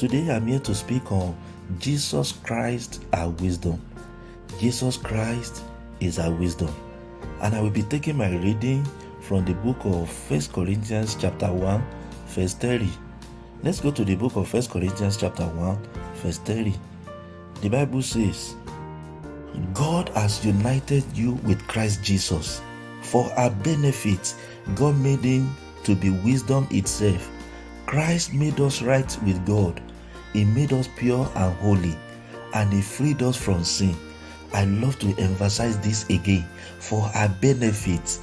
Today I'm here to speak on Jesus Christ, our wisdom. Jesus Christ is our wisdom. And I will be taking my reading from the book of 1 Corinthians chapter 1, verse 30. Let's go to the book of 1 Corinthians chapter 1, verse 30. The Bible says, God has united you with Christ Jesus. For our benefit, God made him to be wisdom itself. Christ made us right with God. He made us pure and holy, and he freed us from sin. I love to emphasize this again. For our benefit,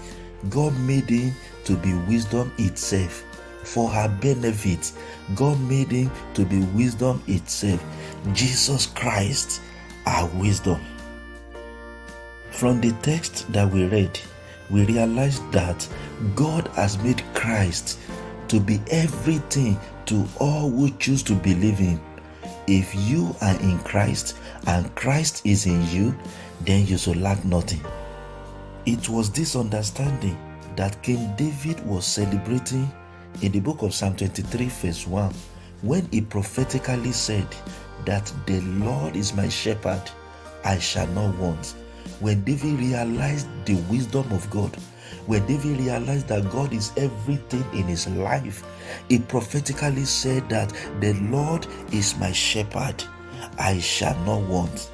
God made him to be wisdom itself. For our benefit, God made him to be wisdom itself. Jesus Christ, our wisdom. From the text that we read, we realize that God has made Christ to be everything to all who choose to believe in. If you are in Christ and Christ is in you, then you shall lack nothing. It was this understanding that King David was celebrating in the book of Psalm 23 verse 1, when he prophetically said that the Lord is my shepherd, I shall not want. When David realized the wisdom of God, when David realized that God is everything in his life, he prophetically said that the Lord is my shepherd, I shall not want.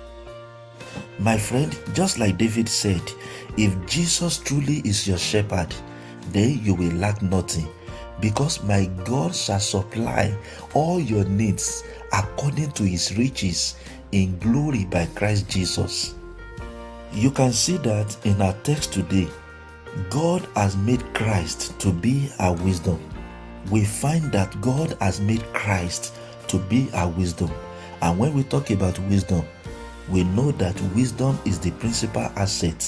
My friend, just like David said, if Jesus truly is your shepherd, then you will lack nothing, because my God shall supply all your needs according to his riches in glory by Christ Jesus. You can see that in our text today, God has made Christ to be our wisdom. We find that God has made Christ to be our wisdom. And when we talk about wisdom, we know that wisdom is the principal asset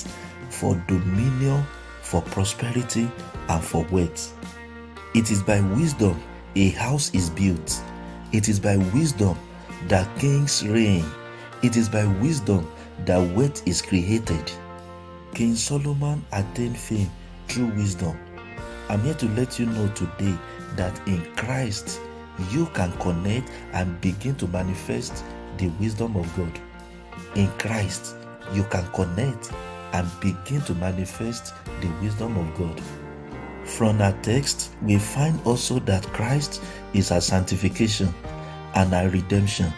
for dominion, for prosperity, and for wealth. It is by wisdom a house is built. It is by wisdom that kings reign. It is by wisdom that wealth is created. King Solomon attained fame through wisdom. I'm here to let you know today that in Christ you can connect and begin to manifest the wisdom of God. In Christ you can connect and begin to manifest the wisdom of God. From our text, we find also that Christ is our sanctification and our redemption.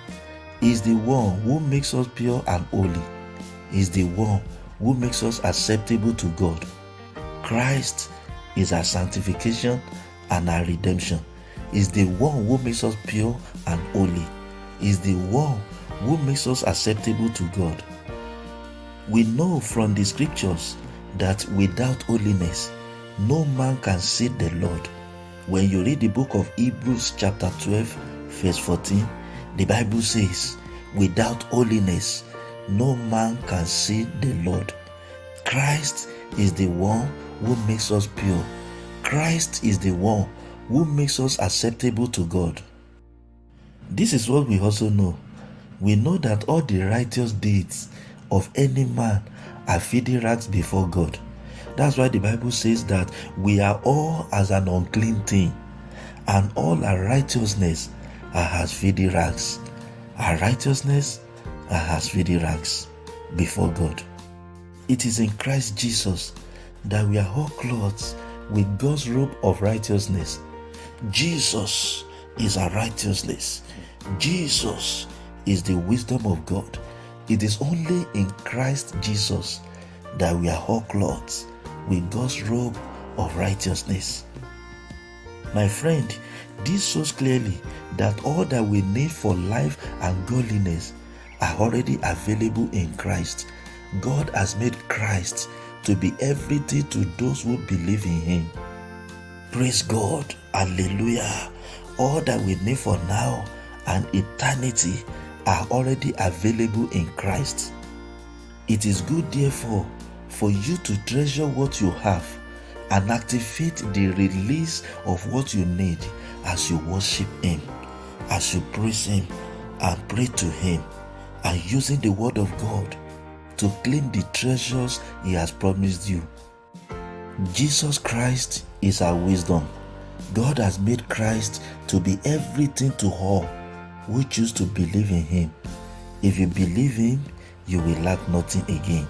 He is the one who makes us pure and holy. He is the one who makes us acceptable to God. Christ is our sanctification and our redemption. He is the one who makes us pure and holy. He is the one who makes us acceptable to God. We know from the scriptures that without holiness, no man can see the Lord. When you read the book of Hebrews chapter 12 verse 14, the Bible says, without holiness, no man can see the Lord. Christ is the one who makes us pure. Christ is the one who makes us acceptable to God. This is what we also know. We know that all the righteous deeds of any man are filthy rags before God. That's why the Bible says that we are all as an unclean thing, and all our righteousness are as filthy rags. Our righteousness are as filthy rags before God. It is in Christ Jesus that we are all clothed with God's robe of righteousness. Jesus is our righteousness. Jesus is the wisdom of God. It is only in Christ Jesus that we are all clothed with God's robe of righteousness. My friend, this shows clearly that all that we need for life and godliness are already available in Christ. God has made Christ to be everything to those who believe in him. Praise God. Hallelujah. All that we need for now and eternity are already available in Christ. It is good, therefore, for you to treasure what you have and activate the release of what you need as you worship him, as you praise him and pray to him, and using the word of God to claim the treasures he has promised you. Jesus Christ is our wisdom. God has made Christ to be everything to all. who choose to believe in him. If you believe him, you will lack nothing again.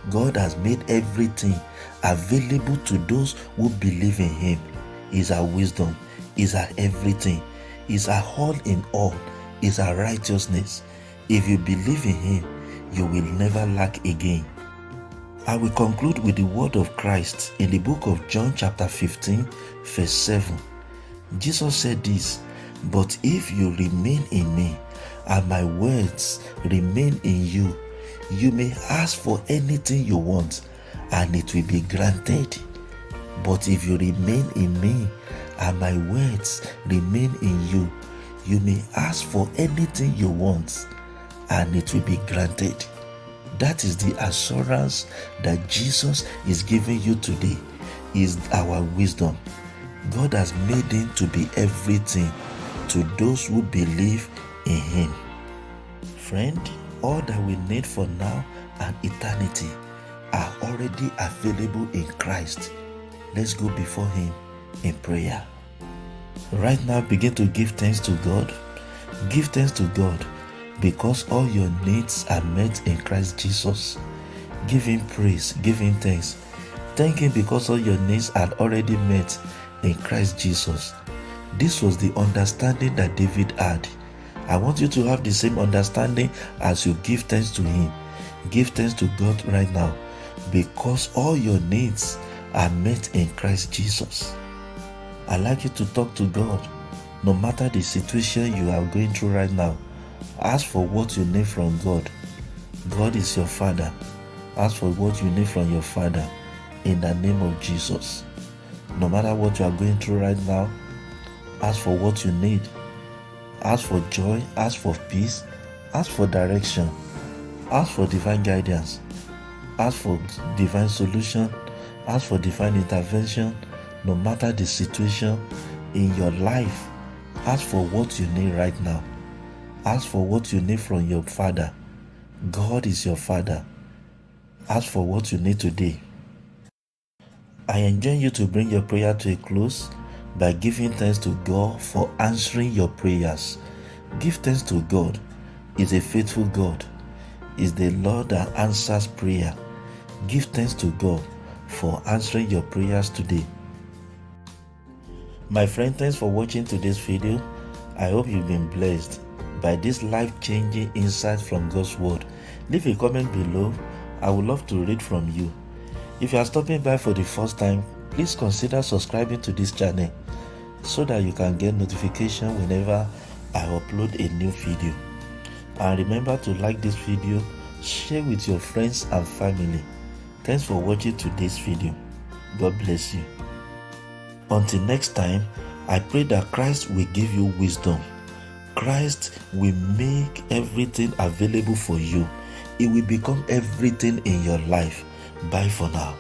God has made everything available to those who believe in him. He's our wisdom, he's our everything, he's our all in all, he's our righteousness. If you believe in him, you will never lack again. I will conclude with the word of Christ in the book of John chapter 15 verse 7. Jesus said this, "But if you remain in me and my words remain in you, you may ask for anything you want and it will be granted." But if you remain in me and my words remain in you, you may ask for anything you want and it will be granted. That is the assurance that Jesus is giving you today, is our wisdom. God has made him to be everything to those who believe in him. Friend, all that we need for now and eternity are already available in Christ. Let's go before him in prayer. Right now, begin to give thanks to God. Give thanks to God because all your needs are met in Christ Jesus. Give him praise, give him thanks. Thank him because all your needs are already met in Christ Jesus. This was the understanding that David had. I want you to have the same understanding as you give thanks to him. Give thanks to God right now because all your needs are met in Christ Jesus. I'd like you to talk to God no matter the situation you are going through right now. Ask for what you need from God. God is your Father. Ask for what you need from your Father in the name of Jesus. No matter what you are going through right now, ask for what you need. Ask for joy, ask for peace, ask for direction, ask for divine guidance, ask for divine solution, ask for divine intervention. No matter the situation in your life, ask for what you need right now. Ask for what you need from your Father. God is your Father. Ask for what you need today. I enjoin you to bring your prayer to a close by giving thanks to God for answering your prayers. Give thanks to God. He's a faithful God. He's the Lord that answers prayer. Give thanks to God for answering your prayers today. My friend, thanks for watching today's video. I hope you've been blessed by this life-changing insight from God's word. Leave a comment below. I would love to read from you. If you are stopping by for the first time, please consider subscribing to this channel so that you can get notification whenever I upload a new video. And remember to like this video, share with your friends and family. Thanks for watching today's video. God bless you. Until next time, I pray that Christ will give you wisdom. Christ will make everything available for you. It will become everything in your life. Bye for now.